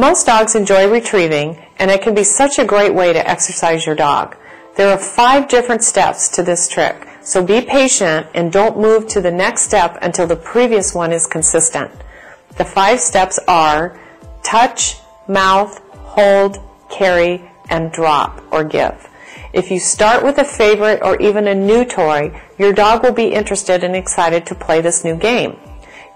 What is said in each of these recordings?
Most dogs enjoy retrieving, and it can be such a great way to exercise your dog. There are 5 different steps to this trick, so be patient and don't move to the next step until the previous one is consistent. The 5 steps are touch, mouth, hold, carry, and drop or give. If you start with a favorite or even a new toy, your dog will be interested and excited to play this new game.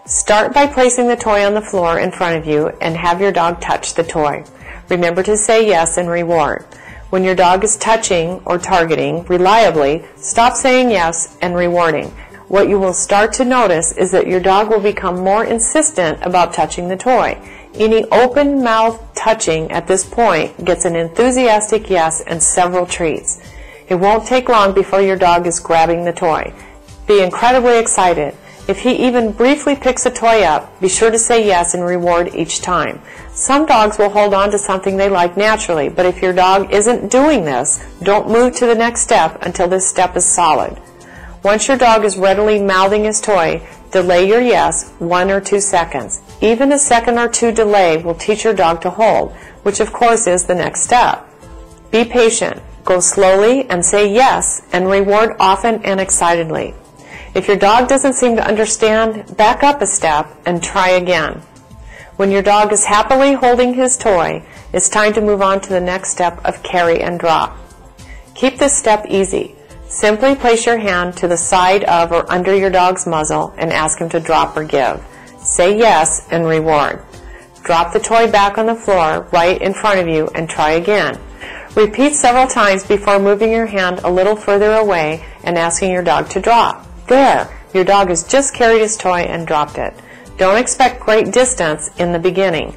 Start by placing the toy on the floor in front of you and have your dog touch the toy. Remember to say yes and reward. When your dog is touching or targeting reliably, stop saying yes and rewarding. What you will start to notice is that your dog will become more insistent about touching the toy. Any open mouth touching at this point gets an enthusiastic yes and several treats. It won't take long before your dog is grabbing the toy. Be incredibly excited. If he even briefly picks a toy up, be sure to say yes and reward each time. Some dogs will hold on to something they like naturally, but if your dog isn't doing this, don't move to the next step until this step is solid. Once your dog is readily mouthing his toy, delay your yes 1 or 2 seconds. Even a second or 2 delay will teach your dog to hold, which of course is the next step. Be patient. Go slowly and say yes and reward often and excitedly. If your dog doesn't seem to understand, back up a step and try again. When your dog is happily holding his toy, it's time to move on to the next step of carry and drop. Keep this step easy. Simply place your hand to the side of or under your dog's muzzle and ask him to drop or give. Say yes and reward. Drop the toy back on the floor right in front of you and try again. Repeat several times before moving your hand a little further away and asking your dog to drop. There! Your dog has just carried his toy and dropped it. Don't expect great distance in the beginning.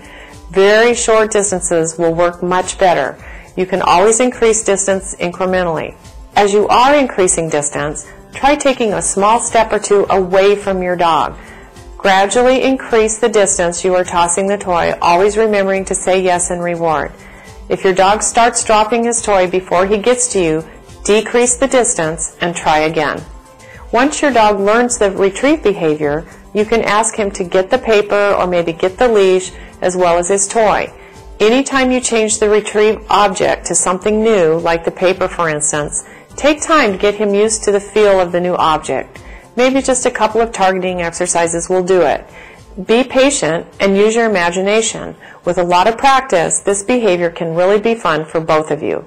Very short distances will work much better. You can always increase distance incrementally. As you are increasing distance, try taking a small step or 2 away from your dog. Gradually increase the distance you are tossing the toy, always remembering to say yes and reward. If your dog starts dropping his toy before he gets to you, decrease the distance and try again. Once your dog learns the retrieve behavior, you can ask him to get the paper or maybe get the leash as well as his toy. Anytime you change the retrieve object to something new, like the paper for instance, take time to get him used to the feel of the new object. Maybe just a couple of targeting exercises will do it. Be patient and use your imagination. With a lot of practice, this behavior can really be fun for both of you.